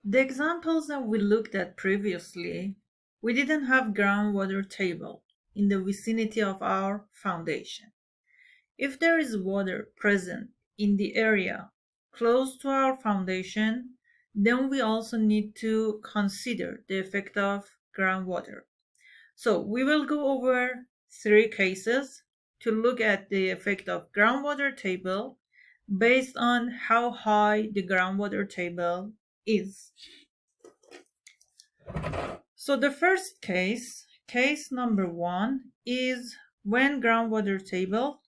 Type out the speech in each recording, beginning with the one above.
The examples that we looked at previously, we didn't have groundwater table in the vicinity of our foundation. If there is water present in the area close to our foundation, then we also need to consider the effect of groundwater. So we will go over 3 cases to look at the effect of groundwater table based on how high the groundwater table is. So the first case, case number 1, is when groundwater table.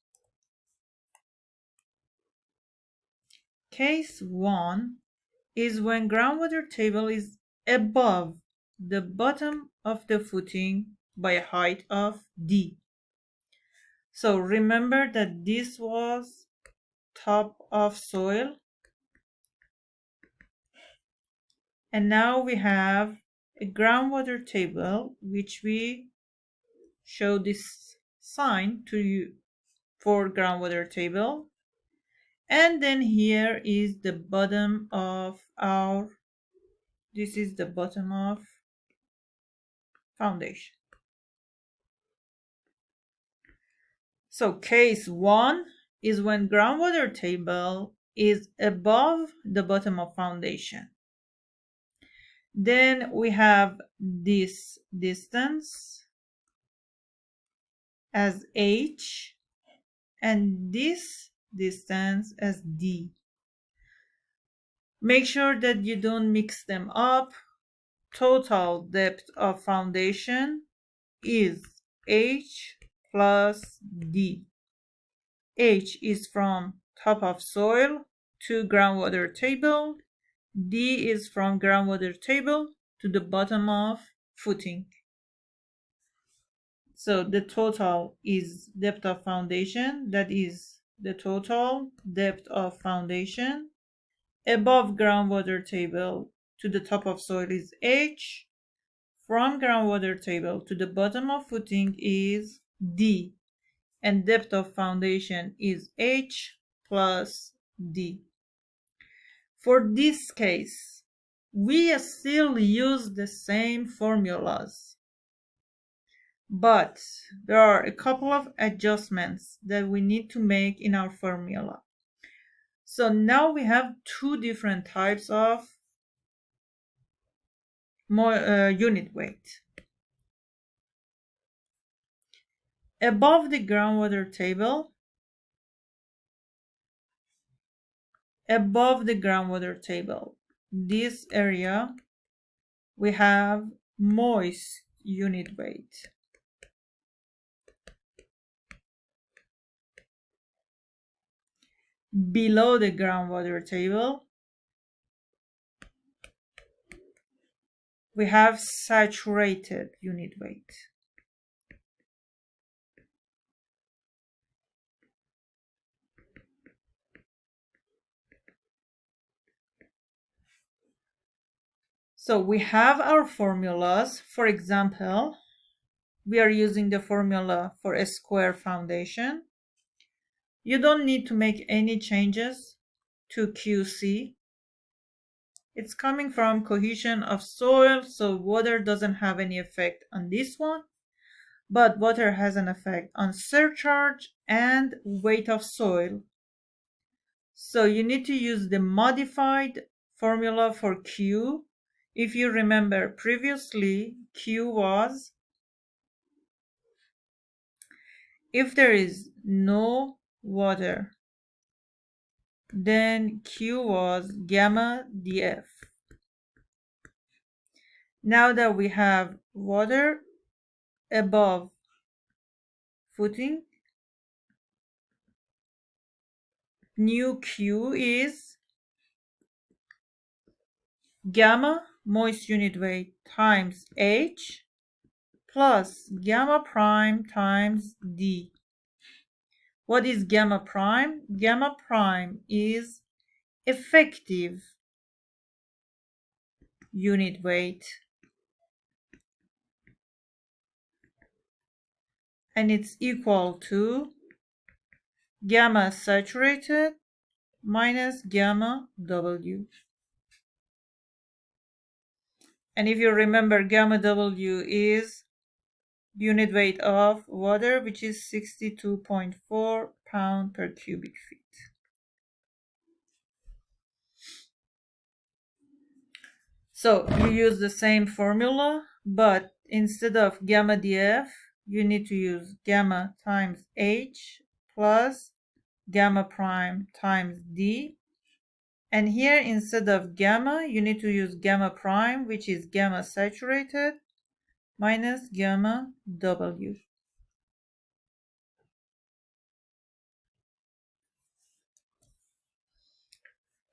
Case 1 is when groundwater table is above the bottom of the footing by a height of D. So remember that this was top of soil, and now we have a groundwater table which we show this sign to you for groundwater table, and then here is the bottom of our, this is the bottom of foundation. So case 1 is when groundwater table is above the bottom of foundation. Then we have this distance as h and this distance as d. Make sure that you don't mix them up. Total depth of foundation is h plus d. H is from top of soil to groundwater table. D is from groundwater table to the bottom of footing. So the total is depth of foundation, that is the total depth of foundation above groundwater table to the top of soil is H. From groundwater table to the bottom of footing is D, and depth of foundation is H plus D. For this case, we still use the same formulas, but there are a couple of adjustments that we need to make in our formula. So now we have 2 different types of unit weight. Above the groundwater table, this area, we have moist unit weight. Below the groundwater table, we have saturated unit weight. So we have our formulas. For example, we are using the formula for a square foundation. You don't need to make any changes to QC. It's coming from cohesion of soil, so water doesn't have any effect on this one, but water has an effect on surcharge and weight of soil. So you need to use the modified formula for Q. If you remember previously, Q was, if there is no water, then Q was gamma dF. Now that we have water above footing, new Q is gamma moist unit weight times H plus gamma prime times D. What is gamma prime? Gamma prime is effective unit weight, and it's equal to gamma saturated minus gamma W. And if you remember, gamma W is unit weight of water, which is 62.4 pound per cubic feet. So you use the same formula, but instead of gamma dF, you need to use gamma times H plus gamma prime times D. And here, instead of gamma, you need to use gamma prime, which is gamma saturated, minus gamma W.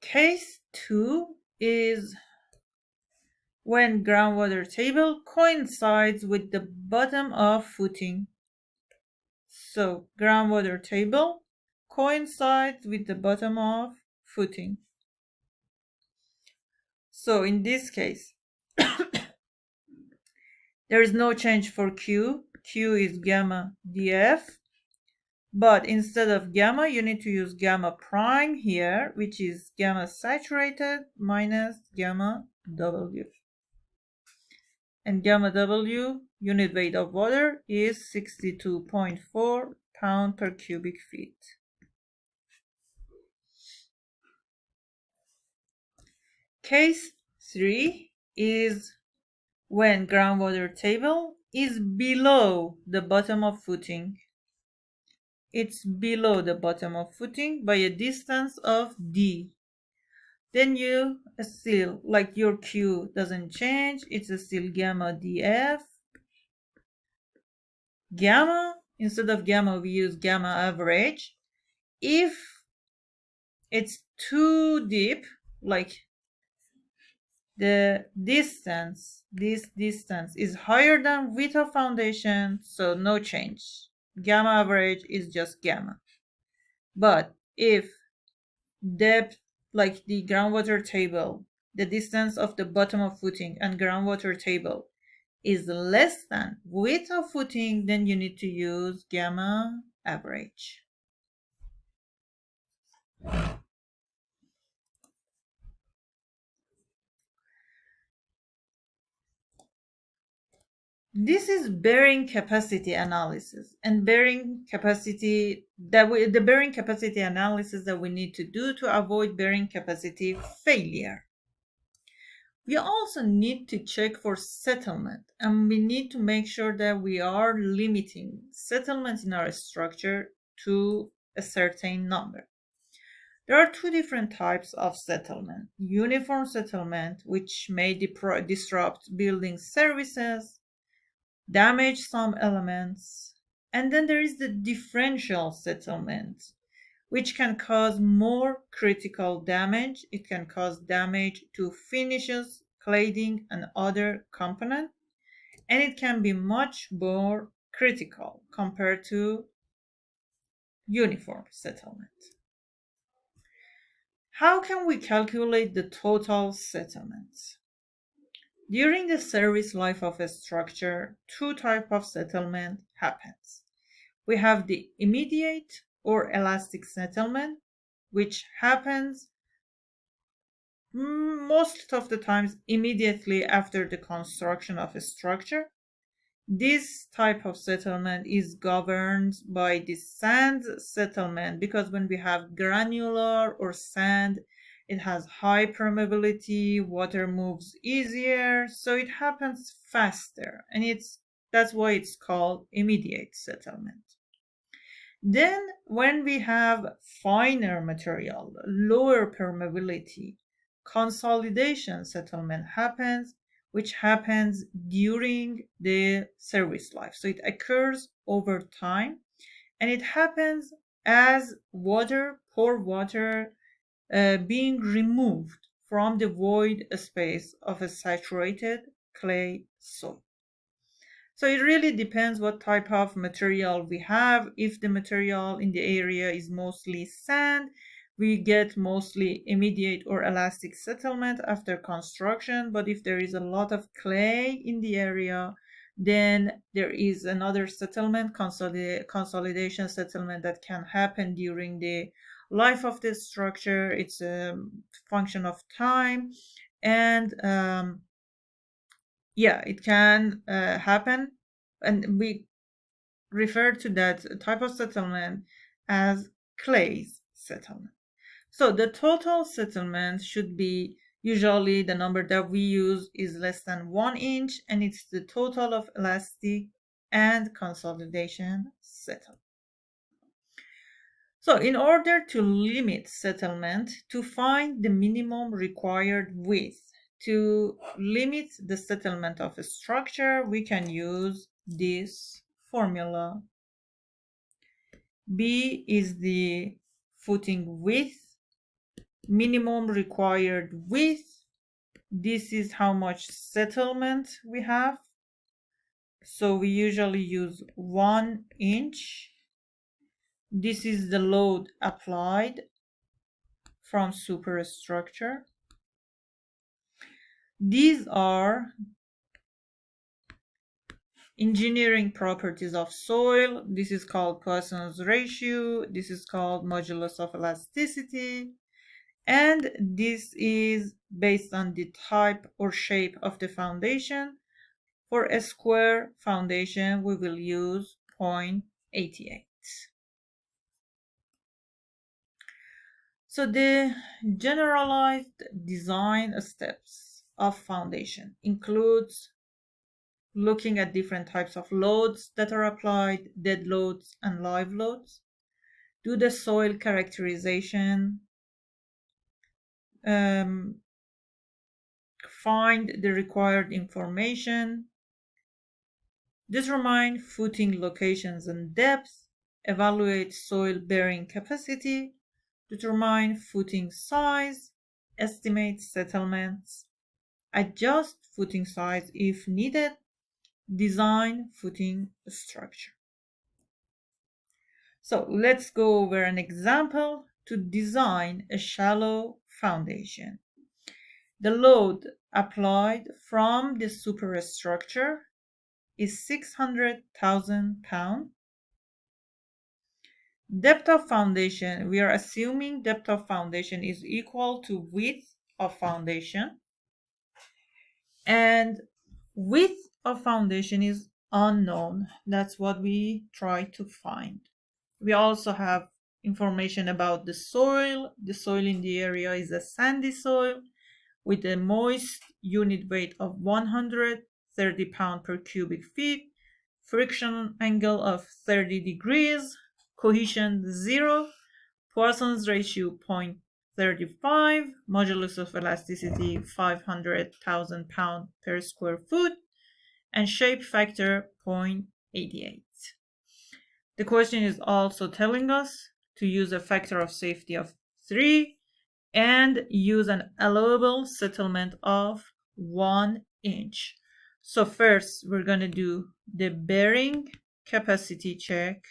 Case 2 is when groundwater table coincides with the bottom of footing. So groundwater table coincides with the bottom of footing. So in this case, there is no change for Q. Q is gamma dF. But instead of gamma, you need to use gamma prime here, which is gamma saturated minus gamma W. And gamma W, unit weight of water, is 62.4 pound per cubic feet. Case 3 is when groundwater table is below the bottom of footing. It's below the bottom of footing by a distance of D. Then you still, like your Q doesn't change, it's still gamma dF. Gamma, instead of gamma, we use gamma average. If it's too deep, like the distance, this distance is higher than width of foundation, so no change. Gamma average is just gamma. But if depth, like the groundwater table, the distance of the bottom of footing and groundwater table is less than width of footing, then you need to use gamma average. This is bearing capacity analysis, and the bearing capacity analysis that we need to do to avoid bearing capacity failure. We also need to check for settlement, and we need to make sure that we are limiting settlement in our structure to a certain number. There are two different types of settlement. Uniform settlement, which may disrupt building services, damage some elements, and then there is the differential settlement, which can cause more critical damage. It can cause damage to finishes, cladding, and other components, and it can be much more critical compared to uniform settlement. How can we calculate the total settlement? During the service life of a structure, two types of settlement happens. We have the immediate or elastic settlement, which happens most of the times immediately after the construction of a structure. This type of settlement is governed by the sand settlement, because when we have granular or sand, it has high permeability, water moves easier, so it happens faster, and that's why it's called immediate settlement. Then when we have finer material, lower permeability, consolidation settlement happens, which happens during the service life. So it occurs over time, and it happens as pore water being removed from the void space of a saturated clay soil. So it really depends what type of material we have. If the material in the area is mostly sand, we get mostly immediate or elastic settlement after construction. But if there is a lot of clay in the area, then there is another settlement, consolidation settlement, that can happen during the life of the structure. It's a function of time, and Yeah, it can happen, and we refer to that type of settlement as Clay's settlement. So the total settlement should be, usually the number that we use is less than 1 inch, and it's the total of elastic and consolidation settlement. So in order to limit settlement, to find the minimum required width, to limit the settlement of a structure, we can use this formula. B is the footing width, minimum required width. This is how much settlement we have. So we usually use 1 inch. This is the load applied from superstructure. These are engineering properties of soil. This is called Poisson's ratio. This is called modulus of elasticity. And this is based on the type or shape of the foundation. For a square foundation, we will use 0.88. So the generalized design steps of foundation includes looking at different types of loads that are applied, dead loads and live loads, do the soil characterization, find the required information, determine footing locations and depth, evaluate soil bearing capacity, determine footing size, estimate settlements, adjust footing size if needed, design footing structure. So let's go over an example to design a shallow foundation. The load applied from the superstructure is 600,000 pounds. Depth of foundation, we are assuming depth of foundation is equal to width of foundation. And width of foundation is unknown. That's what we try to find. We also have information about the soil. The soil in the area is a sandy soil with a moist unit weight of 130 pounds per cubic feet, friction angle of 30 degrees, cohesion 0, Poisson's ratio 0.35, modulus of elasticity 500,000 pounds per square foot, and shape factor 0.88. The question is also telling us to use a factor of safety of 3 and use an allowable settlement of 1 inch. So first we're going to do the bearing capacity check.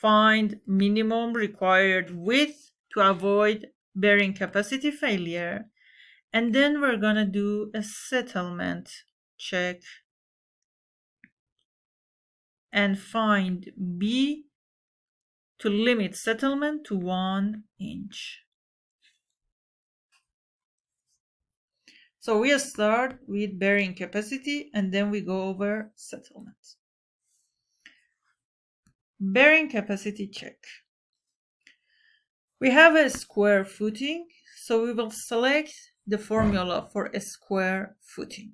Find minimum required width to avoid bearing capacity failure. And then we're going to do a settlement check and find B to limit settlement to 1 inch. So we start with bearing capacity and then we go over settlement. Bearing capacity check. We have a square footing, so we will select the formula for a square footing.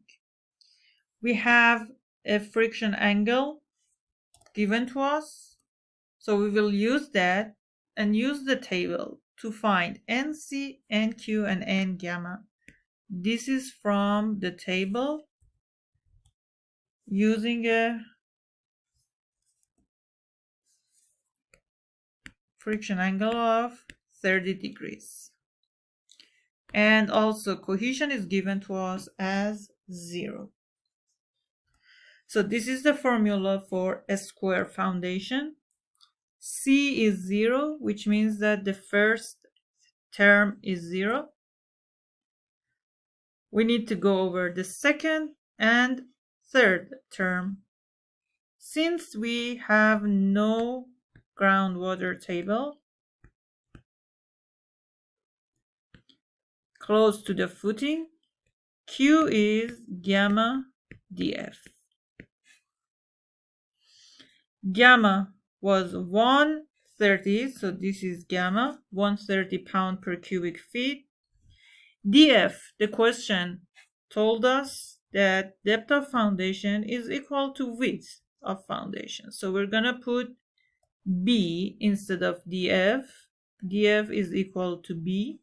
We have a friction angle given to us, so we will use that and use the table to find NC, NQ, and N gamma. This is from the table using a friction angle of 30 degrees. And also cohesion is given to us as 0. So this is the formula for a square foundation. C is 0, which means that the first term is 0. We need to go over the second and third term. Since we have no groundwater table, close to the footing, Q is gamma dF. Gamma was 130, so this is gamma, 130 pound per cubic feet. dF, the question told us that depth of foundation is equal to width of foundation. So we're gonna put B instead of dF. dF is equal to B.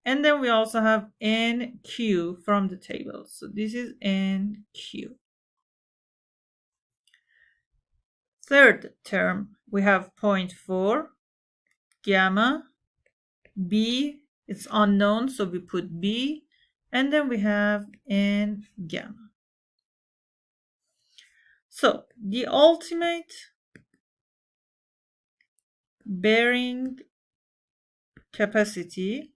And then we also have NQ from the table. So this is NQ. Third term, we have 0.4 gamma. B, it's unknown, so we put B. And then we have N gamma. So the ultimate bearing capacity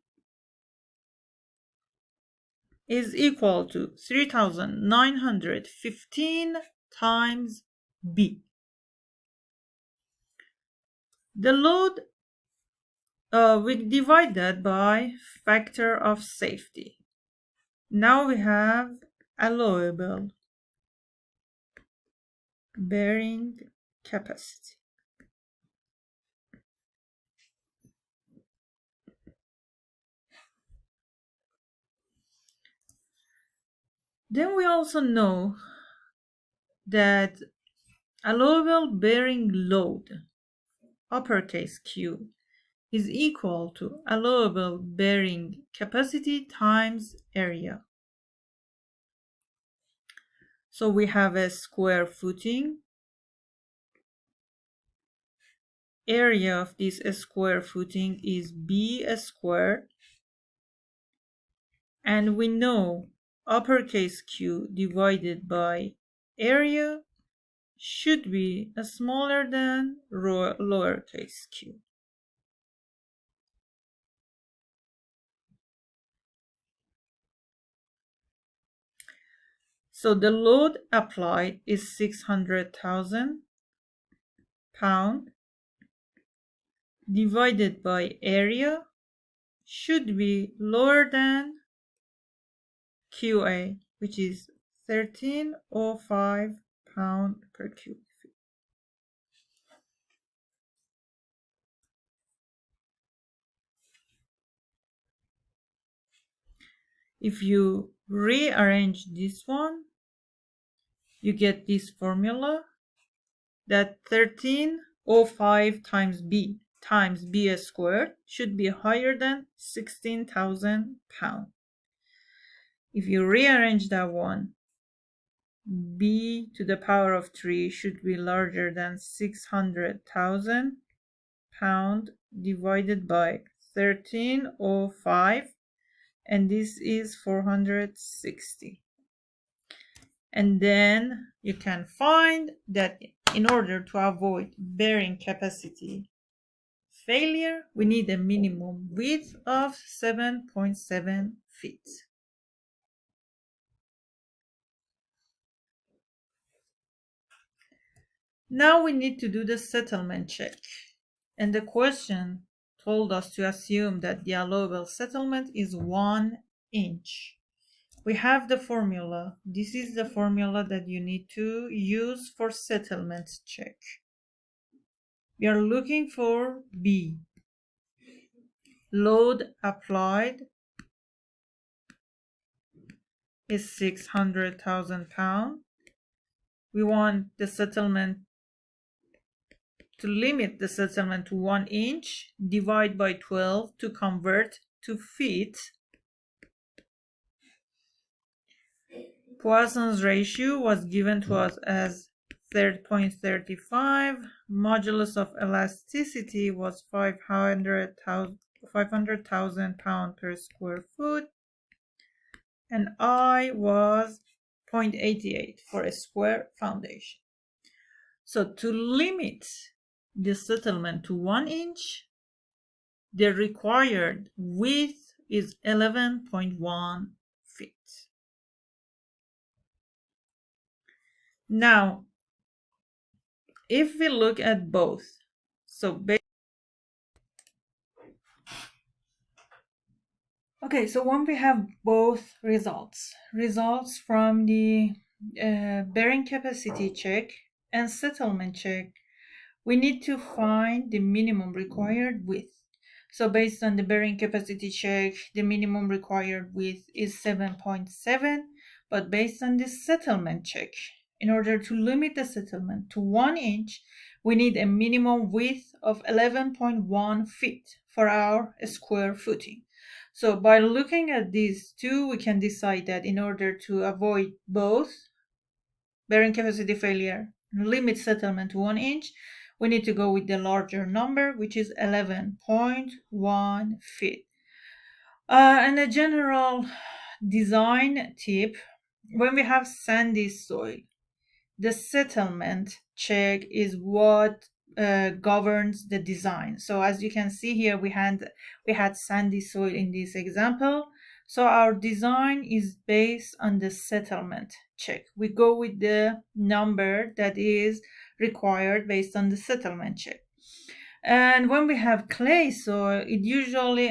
is equal to 3,915 times B. The load, we divide that by factor of safety. Now we have allowable bearing capacity. Then we also know that allowable bearing load, uppercase Q, is equal to allowable bearing capacity times area. So we have a square footing. Area of this square footing is B squared. And we know uppercase Q divided by area should be smaller than lowercase q. So the load applied is 600,000 pound divided by area should be lower than QA, which is 1305 pound per cubic feet. If you rearrange this one, you get this formula that 1305 times b squared should be higher than 16,000 pounds. If you rearrange that one, b to the power of 3 should be larger than 600,000 pound divided by 1305, and this is 460. And then you can find that in order to avoid bearing capacity failure, we need a minimum width of 7.7 feet. Now we need to do the settlement check. And the question told us to assume that the allowable settlement is 1 inch. We have the formula. This is the formula that you need to use for settlement check. We are looking for B. Load applied is 600,000 pounds. We want the settlement to limit the settlement to 1 inch, divide by 12 to convert to feet. Poisson's ratio was given to us as 0.35. Modulus of elasticity was 500,000 pounds per square foot. And I was 0.88 for a square foundation. So to limit the settlement to 1 inch, the required width is 11.1 feet. Now, if we look at both, so Okay, so when we have both results from the bearing capacity check and settlement check, we need to find the minimum required width. So based on the bearing capacity check, the minimum required width is 7.7, but based on the settlement check, in order to limit the settlement to 1 inch, we need a minimum width of 11.1 feet for our square footing. So by looking at these two, we can decide that in order to avoid both bearing capacity failure and limit settlement to 1 inch, we need to go with the larger number, which is 11.1 feet. And a general design tip, when we have sandy soil, the settlement check is what governs the design. So as you can see here, we had sandy soil in this example. So our design is based on the settlement check. We go with the number that is required based on the settlement check. And when we have clay soil, it usually we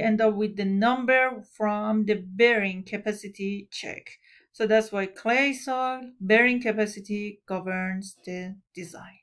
end up with the number from the bearing capacity check. So that's why clay soil bearing capacity governs the design.